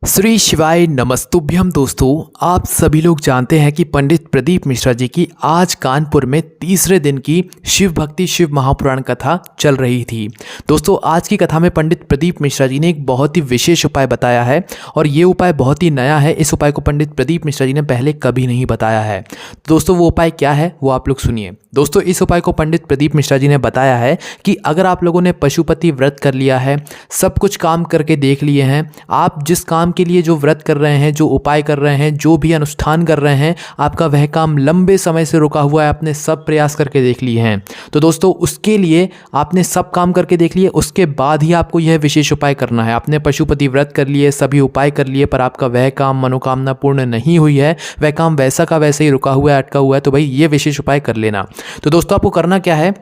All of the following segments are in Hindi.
श्री शिवाय नमस्तुभ्यम। दोस्तों, आप सभी लोग जानते हैं कि पंडित प्रदीप मिश्रा जी की आज कानपुर में तीसरे दिन की शिव भक्ति शिव महापुराण कथा चल रही थी। दोस्तों, आज की कथा में पंडित प्रदीप मिश्रा जी ने एक बहुत ही विशेष उपाय बताया है और ये उपाय बहुत ही नया है। इस उपाय को पंडित प्रदीप मिश्रा जी ने पहले कभी नहीं बताया है। दोस्तों, वो उपाय क्या है वो आप लोग सुनिए। दोस्तों, इस उपाय को पंडित प्रदीप मिश्रा जी ने बताया है कि अगर आप लोगों ने पशुपति व्रत कर लिया है, सब कुछ काम करके देख लिए हैं, आप जिस काम के लिए जो व्रत कर रहे हैं, जो उपाय कर रहे हैं, जो भी अनुष्ठान कर रहे हैं, आपका वह काम लंबे समय से रुका हुआ है, आपने सब प्रयास करके देख लिए हैं। तो दोस्तों, उसके लिए आपने सब काम करके देख लिए, उसके बाद ही आपको यह विशेष उपाय करना है। आपने पशुपति व्रत कर लिए, सभी उपाय कर लिए, पर आपका वह काम मनोकामना पूर्ण नहीं हुई है, वह काम वैसा का वैसे ही रुका हुआ है, अटका हुआ है, तो भाई ये विशेष उपाय कर लेना। तो दोस्तों, आपको करना क्या है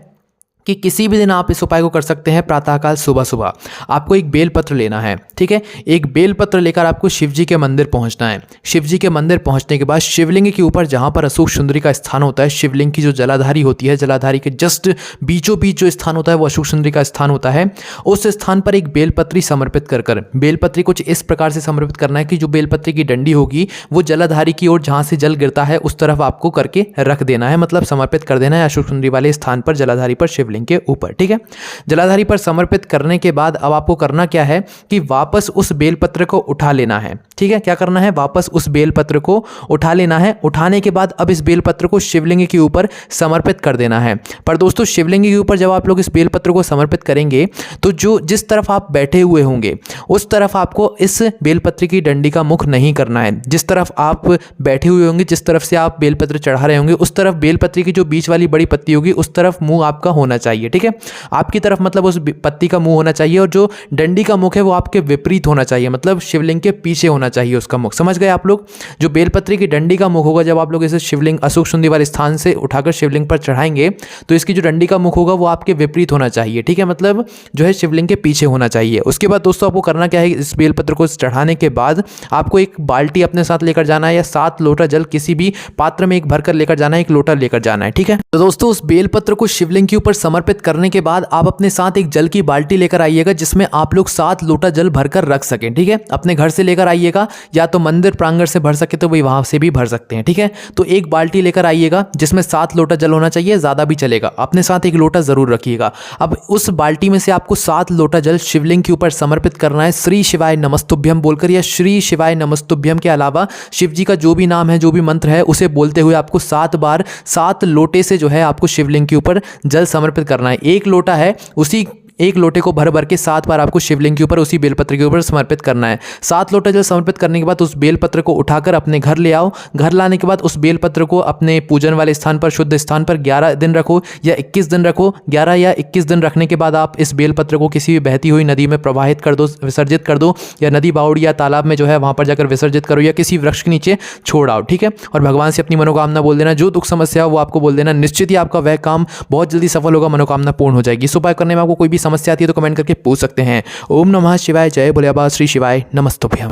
कि किसी भी दिन आप इस उपाय को कर सकते हैं। प्रातःकाल सुबह सुबह आपको एक बेलपत्र लेना है, ठीक है। एक बेलपत्र लेकर आपको शिव जी के मंदिर पहुंचना है। शिव जी के मंदिर पहुंचने के बाद शिवलिंग के ऊपर जहां पर अशोक सुंदरी का स्थान होता है, शिवलिंग की जो जलाधारी होती है, जलाधारी के जस्ट बीचों बीच जो स्थान होता है वो अशोक सुंदरी का स्थान होता है। उस स्थान पर एक बेलपत्री समर्पित कर बेलपत्री कुछ इस प्रकार से समर्पित करना है कि जो बेलपत्री की डंडी होगी वो जलाधारी की ओर जहां से जल गिरता है उस तरफ आपको करके रख देना है, मतलब समर्पित कर देना है अशोक सुंदरी वाले स्थान पर, जलाधारी पर, शिवलिंग के ऊपर, ठीक है। जलाधारी पर समर्पित करने के बाद अब आपको करना क्या है कि वापस उस बेलपत्र को उठा लेना है, ठीक है। क्या करना है? वापस उस बेलपत्र को उठा लेना है। उठाने के बाद अब इस बेलपत्र को शिवलिंग के ऊपर समर्पित कर देना है। पर दोस्तों, शिवलिंग के ऊपर जब आप लोग इस बेलपत्र को समर्पित करेंगे तो जिस तरफ आप बैठे हुए होंगे उस तरफ आपको इस बेलपत्र की डंडी का मुख नहीं करना है। जिस तरफ आप बैठे हुए होंगे, जिस तरफ से आप बेलपत्र चढ़ा रहे होंगे, उस तरफ बेलपत्र की जो बीच वाली बड़ी पत्ती होगी उस तरफ मुंह आपका होना चाहिए, ठीक है। आपकी तरफ मतलब उस पत्ती का मुंह होना चाहिए और जो डंडी का मुख है वो आपके विपरीत होना चाहिए, मतलब शिवलिंग के पीछे होना चाहिए उसका मुख। समझ गए आप लोग? जो बेलपत्री की डंडी का मुख होगा, जब आप लोग इसे शिवलिंग अशोक सुंदरी वाले स्थान से उठाकर शिवलिंग पर चढ़ाएंगे तो इसकी जो डंडी का मुख होगा वो आपके विपरीत होना चाहिए, ठीक है। मतलब जो है शिवलिंग के पीछे होना चाहिए। उसके बाद दोस्तों, आपको करना क्या है, इस बेलपत्र को चढ़ाने के बाद आपको एक बाल्टी अपने साथ लेकर जाना है या 7 लोटा जल किसी भी पात्र में एक भरकर लेकर जाना है, एक लोटा लेकर जाना है, ठीक है। तो दोस्तों, उस बेलपत्र को शिवलिंग के ऊपर समर्पित करने के बाद आप अपने साथ एक जल की बाल्टी लेकर आइएगा जिसमें आप लोग 7 लोटा जल भरकर रख सकें, ठीक है। अपने घर से लेकर आइएगा, या तो मंदिर प्रांगण से भर सके तो वही वहां से भी भर सकते हैं, ठीक है। तो एक बाल्टी लेकर आइएगा जिसमें 7 लोटा जल होना चाहिए, ज्यादा भी चलेगा। अपने साथ एक लोटा जरूर रखिएगा। अब उस बाल्टी में से आपको 7 लोटा जल शिवलिंग के ऊपर समर्पित करना है श्री शिवाय नमस्तुभ्यम बोलकर, या श्री शिवाय नमस्तुभ्यम के अलावा शिव जी का जो भी नाम है, जो भी मंत्र है, उसे बोलते हुए आपको 7 बार 7 लोटे से जो है आपको शिवलिंग के ऊपर जल समर्पित करना है। एक लोटा है, उसी एक लोटे को भर भर के 7 बार आपको शिवलिंग के ऊपर, उसी बेलपत्र के ऊपर समर्पित करना है। 7 लोटा जल समर्पित करने के बाद उस बेलपत्र को उठाकर अपने घर ले आओ। घर लाने के बाद उस बेलपत्र को अपने पूजन वाले स्थान पर, शुद्ध स्थान पर 11 दिन रखो या 21 दिन रखो। 11 या 21 दिन रखने के बाद आप इस बेलपत्र को किसी भी बहती हुई नदी में प्रवाहित कर दो, विसर्जित कर दो, या नदी, बावड़ी या तालाब में जो है वहां पर जाकर विसर्जित करो, या किसी वृक्ष के नीचे छोड़ आओ, ठीक है। और भगवान से अपनी मनोकामना बोल देना, जो दुख समस्या हो वो आपको बोल देना। निश्चित ही आपका वह काम बहुत जल्दी सफल होगा, मनोकामना पूर्ण हो जाएगी। इस उपाय करने में आपको कोई भी समस्या आती है तो कमेंट करके पूछ सकते हैं। ओम नमः शिवाय, जय भोले बाबा, श्री शिवाय नमस्तुभ्यम।